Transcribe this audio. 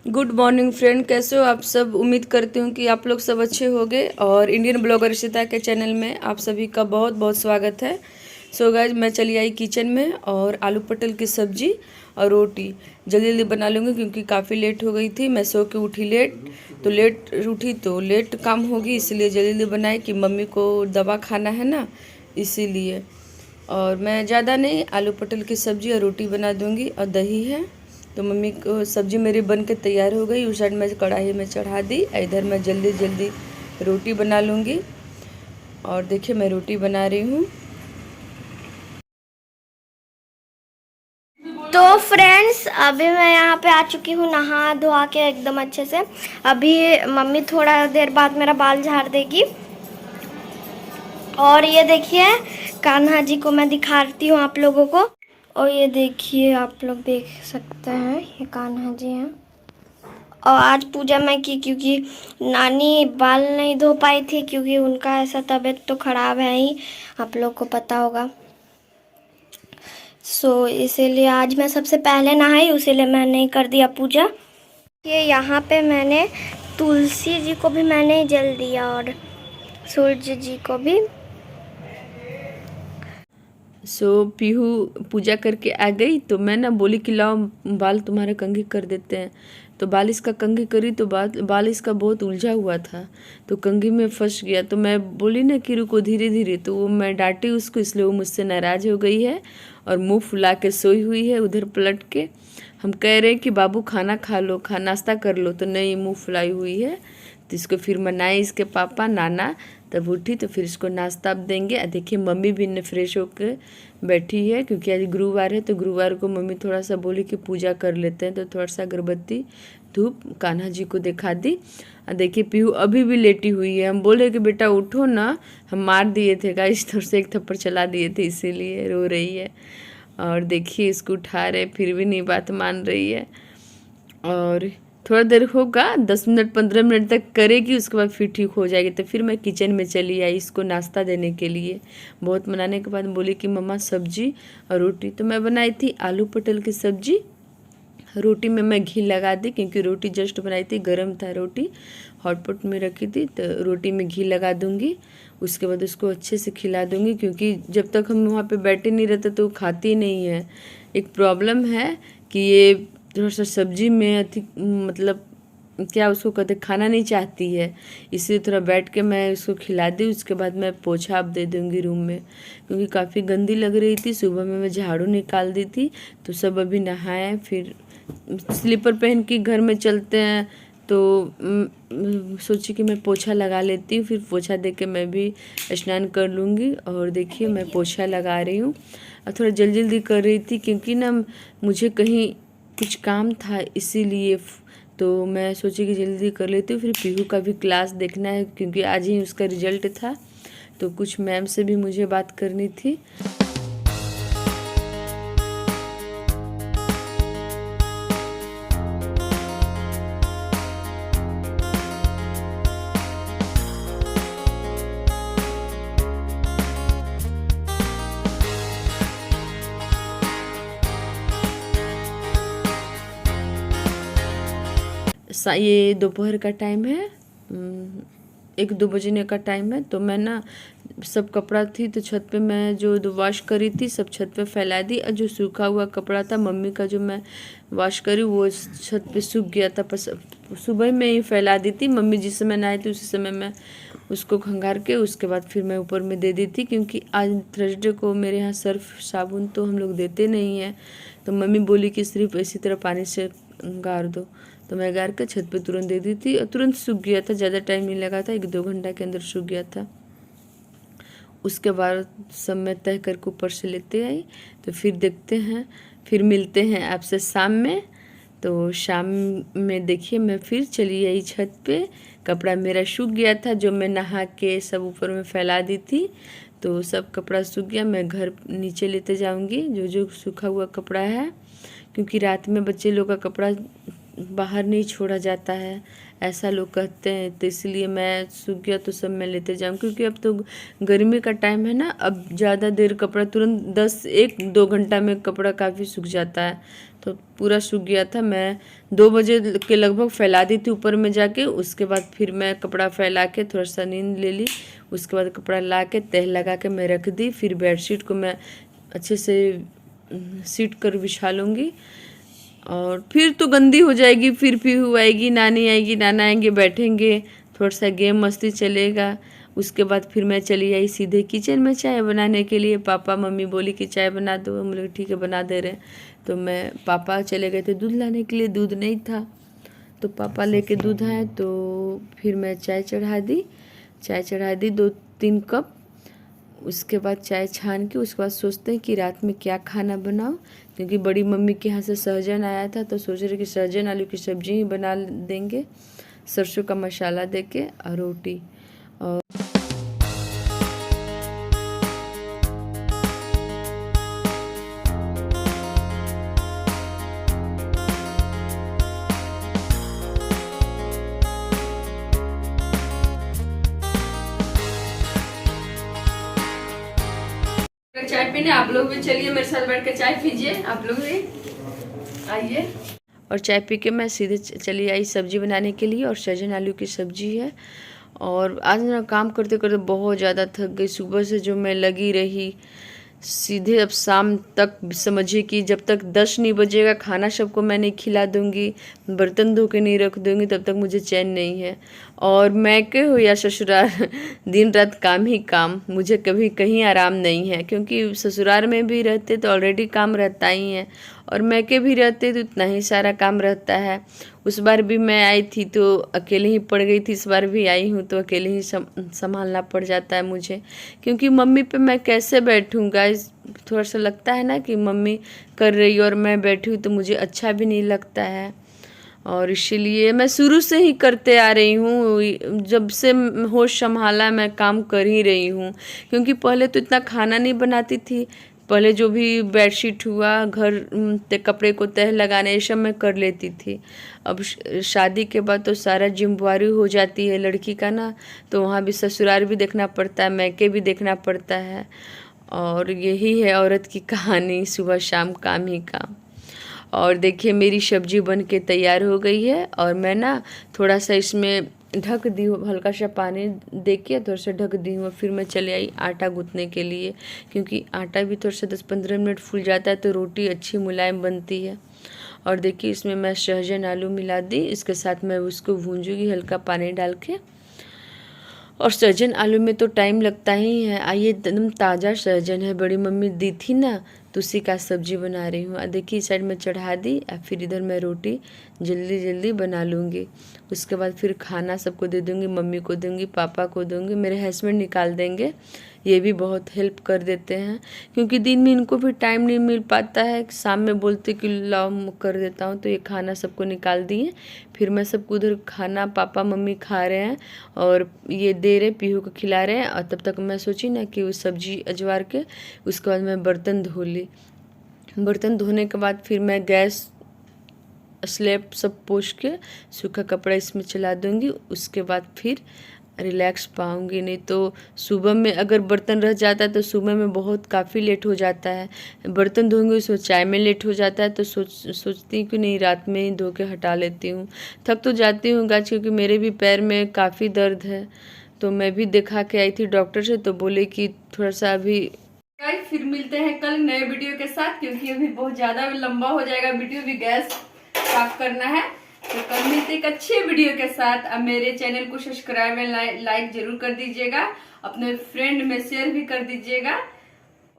Good morning friend, कैसे हो आप सब। उम्मीद करती हूँ कि आप लोग सब अच्छे होंगे और इंडियन ब्लॉगर रिशिता के चैनल में आप सभी का बहुत बहुत स्वागत है। सो गाइज, मैं चली आई किचन में और आलू पटल की सब्जी और रोटी जल्दी जल्दी बना लूँगी क्योंकि काफ़ी लेट हो गई थी। मैं सो के उठी लेट तो लेट काम होगी, इसलिए जल्दी जल्दी बनाई कि मम्मी को दवा खाना है ना, इसीलिए। और मैं ज़्यादा नहीं, आलू पटल की सब्ज़ी और रोटी बना दूँगी और दही है। तो मम्मी को सब्ज़ी मेरी बन के तैयार हो गई, उस साइड में कढ़ाई में चढ़ा दी। इधर मैं जल्दी जल्दी रोटी बना लूँगी। और देखिए मैं रोटी बना रही हूँ। तो फ्रेंड्स, अभी मैं यहाँ पे आ चुकी हूँ नहा धोआ के एकदम अच्छे से। अभी मम्मी थोड़ा देर बाद मेरा बाल झाड़ देगी। और ये देखिए कान्हा जी को मैं दिखाती हूँ आप लोगों को। और ये देखिए, आप लोग देख सकते हैं, ये कान्हा जी हैं। और आज पूजा मैं की क्योंकि नानी बाल नहीं धो पाई थी, क्योंकि उनका ऐसा तबीयत तो ख़राब है ही, आप लोग को पता होगा। इसीलिए आज मैं सबसे पहले नहाई, उसीलिए मैंने कर दिया पूजा। ये यहाँ पे मैंने तुलसी जी को भी मैंने जल दिया और सूरज जी को भी। पीहू पूजा करके आ गई तो मैं ना बोली कि लाओ बाल तुम्हारे कंघी कर देते हैं। तो बाल इसका कंघी करी तो बाल इसका बहुत उलझा हुआ था, तो कंघी में फंस गया। तो मैं बोली ना कि रुको धीरे धीरे, तो वो मैं डांटी उसको, इसलिए वो मुझसे नाराज़ हो गई है और मुंह फुला के सोई हुई है उधर पलट के। हम कह रहे हैं कि बाबू खाना खा लो, नाश्ता कर लो, तो नहीं, मुंह फुलाई हुई है। तो इसको फिर मनाए इसके पापा नाना, तब उठी तो फिर इसको नाश्ता अब देंगे। देखिए मम्मी भी ने फ्रेश होकर बैठी है क्योंकि आज गुरुवार है, तो गुरुवार को मम्मी थोड़ा सा बोली कि पूजा कर लेते हैं, तो थोड़ा सा अगरबत्ती धूप कान्हा जी को दिखा दी। देखिए पीहू अभी भी लेटी हुई है। हम बोले कि बेटा उठो ना, हम मार दिए थे गाइस, थोड़ा से एक थप्पड़ चला दिए थे, इसीलिए रो रही है। और देखिए इसको उठा रहे, फिर भी नहीं बात मान रही है। और थोड़ा देर होगा, 10 मिनट 15 मिनट तक करेगी, उसके बाद फिर ठीक हो जाएगी। तो फिर मैं किचन में चली आई इसको नाश्ता देने के लिए। बहुत मनाने के बाद बोली कि मम्मा सब्जी और रोटी। तो मैं बनाई थी आलू पटल की सब्जी, रोटी में मैं घी लगा दी क्योंकि रोटी जस्ट बनाई थी, गर्म था रोटी, हॉटपॉट में रखी थी। तो रोटी में घी लगा दूंगी, उसके बाद उसको अच्छे से खिला दूंगी क्योंकि जब तक हम वहाँ पे बैठे नहीं रहते तो वो खाती नहीं है। एक प्रॉब्लम है कि ये थोड़ा सा सब्जी में अधिक मतलब क्या उसको कहते खाना नहीं चाहती है, इसलिए थोड़ा बैठ के मैं उसको खिला दी। उसके बाद मैं पोछा अब दे दूँगी रूम में क्योंकि काफ़ी गंदी लग रही थी। सुबह में मैं झाड़ू निकाल दी थी, तो सब अभी नहाए, फिर स्लीपर पहन के घर में चलते हैं, तो सोची कि मैं पोछा लगा लेती हूँ, फिर पोछा दे के मैं भी स्नान कर लूँगी। और देखिए मैं पोछा लगा रही हूँ और थोड़ा जल्दी जल्दी कर रही थी क्योंकि ना मुझे कहीं कुछ काम था, इसीलिए तो मैं सोची कि जल्दी कर लेती हूँ। फिर पीहू का भी क्लास देखना है क्योंकि आज ही उसका रिजल्ट था, तो कुछ मैम से भी मुझे बात करनी थी। ये दोपहर का टाइम है, 1-2 बजने का टाइम है। तो मैं ना सब कपड़ा थी तो छत पे मैं जो वॉश करी थी सब छत पे फैला दी, और जो सूखा हुआ कपड़ा था मम्मी का जो मैं वॉश करी वो छत पे सूख गया था, पर सुबह में ही फैला दी थी। मम्मी जिस समय नहाई थी उसी समय मैं उसको खंगार के उसके बाद फिर मैं ऊपर में दे दी थी क्योंकि आज थर्सडे को मेरे यहाँ सर्फ साबुन तो हम लोग देते नहीं हैं। तो मम्मी बोली कि सिर्फ इसी तरह पानी से गार दो, तो मैं गार के छत पे तुरंत दे दी थी और तुरंत सूख गया था, ज़्यादा टाइम नहीं लगा था, 1-2 घंटा के अंदर सूख गया था। उसके बाद सब मैं तह करके ऊपर से लेते आई। तो फिर देखते हैं, फिर मिलते हैं आपसे शाम में। तो शाम में देखिए मैं फिर चली आई छत पे, कपड़ा मेरा सूख गया था जो मैं नहा के सब ऊपर में फैला दी थी, तो सब कपड़ा सूख गया। मैं घर नीचे लेते जाऊंगी जो जो सूखा हुआ कपड़ा है, क्योंकि रात में बच्चे लोग का कपड़ा बाहर नहीं छोड़ा जाता है, ऐसा लोग कहते हैं। तो इसलिए मैं सूख गया तो सब मैं लेते जाऊँ, क्योंकि अब तो गर्मी का टाइम है ना, अब ज़्यादा देर कपड़ा तुरंत 1-2 घंटा में कपड़ा काफ़ी सूख जाता है। तो पूरा सूख गया था। मैं 2 बजे के लगभग फैला दी थी ऊपर में जाके। उसके बाद फिर मैं कपड़ा फैला के थोड़ा सा नींद ले ली। उसके बाद कपड़ा ला के तह लगा के मैं रख दी। फिर बेडशीट को मैं अच्छे से सीट कर बिछा लूँगी और फिर तो गंदी हो जाएगी। फिर पीहू आएगी, नानी आएगी, नाना आएंगे, बैठेंगे, थोड़ा सा गेम मस्ती चलेगा। उसके बाद फिर मैं चली आई सीधे किचन में चाय बनाने के लिए। पापा मम्मी बोली कि चाय बना दो, हम लोग ठीक है बना दे रहे हैं। तो मैं पापा चले गए थे दूध लाने के लिए, दूध नहीं था तो पापा लेके दूध आए। तो फिर मैं चाय चढ़ा दी 2-3 कप। उसके बाद चाय छान के उसके बाद सोचते हैं कि रात में क्या खाना बनाओ, क्योंकि बड़ी मम्मी के यहाँ से सहजन आया था तो सोच रहे कि सहजन आलू की सब्जी ही बना देंगे, सरसों का मसाला देके और रोटी। और चाय पीने आप लोग भी चलिए, मेरे साथ बैठ के चाय पीजिए, आप लोग भी आइए। और चाय पी के मैं सीधे चली आई सब्जी बनाने के लिए, और सहजन आलू की सब्जी है। और आज ना काम करते करते बहुत ज़्यादा थक गई। सुबह से जो मैं लगी रही सीधे अब शाम तक, समझिए कि जब तक 10 नहीं बजेगा खाना सबको मैं नहीं खिला दूंगी, बर्तन धो के नहीं रख दूंगी, तब तक मुझे चैन नहीं है। और मैके हो या ससुराल दिन रात काम ही काम, मुझे कभी कहीं आराम नहीं है। क्योंकि ससुराल में भी रहते तो ऑलरेडी काम रहता ही है, और मैके भी रहते तो इतना ही सारा काम रहता है। उस बार भी मैं आई थी तो अकेले ही पड़ गई थी, इस बार भी आई हूँ तो अकेले ही संभालना पड़ जाता है मुझे। क्योंकि मम्मी पे मैं कैसे बैठूँगा, थोड़ा सा लगता है ना कि मम्मी कर रही और मैं बैठी हूँ तो मुझे अच्छा भी नहीं लगता है। और इसीलिए मैं शुरू से ही करते आ रही हूँ, जब से होश संभाला मैं काम कर ही रही हूँ। क्योंकि पहले तो इतना खाना नहीं बनाती थी, पहले जो भी बेडशीट हुआ, घर ते कपड़े को तह लगाने, ये सब मैं कर लेती थी। अब शादी के बाद तो सारा जिम्मेवारी हो जाती है लड़की का ना, तो वहाँ भी ससुराल भी देखना पड़ता है, मैके भी देखना पड़ता है। और यही है औरत की कहानी, सुबह शाम काम ही काम। और देखिए मेरी सब्जी बन के तैयार हो गई है, और मैं ना थोड़ा सा इसमें ढक दी हूँ, हल्का सा पानी दे के थोड़ा सा ढक दी हूँ। फिर मैं चले आई आटा गूँथने के लिए, क्योंकि आटा भी थोड़ा सा 10-15 मिनट फूल जाता है तो रोटी अच्छी मुलायम बनती है। और देखिए इसमें मैं सहजन आलू मिला दी, इसके साथ मैं उसको भूंजूंगी हल्का पानी डाल के। और सहजन आलू में तो टाइम लगता ही है। आइए एकदम ताज़ा सहजन है, बड़ी मम्मी दी थी ना, तो उसी का सब्जी बना रही हूँ। देखिए इस साइड में चढ़ा दी, फिर इधर मैं रोटी जल्दी जल्दी बना लूँगी। उसके बाद फिर खाना सबको दे दूँगी, मम्मी को दूँगी, पापा को दूँगी, मेरे हस्बैंड निकाल देंगे, ये भी बहुत हेल्प कर देते हैं। क्योंकि दिन में इनको भी टाइम नहीं मिल पाता है, शाम में बोलते कि लाओ कर देता हूँ, तो ये खाना सबको निकाल दिए। फिर मैं सबको उधर खाना पापा मम्मी खा रहे हैं और ये दे रहे पीहू को खिला रहे हैं। और तब तक मैं सोची ना कि वो सब्जी अजवार के उसके बाद मैं बर्तन धो ली। बर्तन धोने के बाद फिर मैं गैस स्लैब सब पोंछ के सूखा कपड़ा इसमें चला दूँगी। उसके बाद फिर रिलैक्स पाऊँगी। नहीं तो सुबह में अगर बर्तन रह जाता है तो सुबह में बहुत काफ़ी लेट हो जाता है। बर्तन धोऊंगी उसमें चाय में लेट हो जाता है, तो सोचती हूँ कि नहीं रात में ही धो के हटा लेती हूँ। थक तो जाती हूँ गाछ, क्योंकि मेरे भी पैर में काफ़ी दर्द है। तो मैं भी दिखा के आई थी डॉक्टर से, तो बोले कि थोड़ा सा अभी। फिर मिलते हैं कल नए वीडियो के साथ, क्योंकि अभी बहुत ज़्यादा लंबा हो जाएगा वीडियो, भी गैस साफ करना है। तो कल मिलते एक अच्छे वीडियो के साथ। अब मेरे चैनल को सब्सक्राइब एंड लाइक जरूर कर दीजिएगा, अपने फ्रेंड में शेयर भी कर दीजिएगा।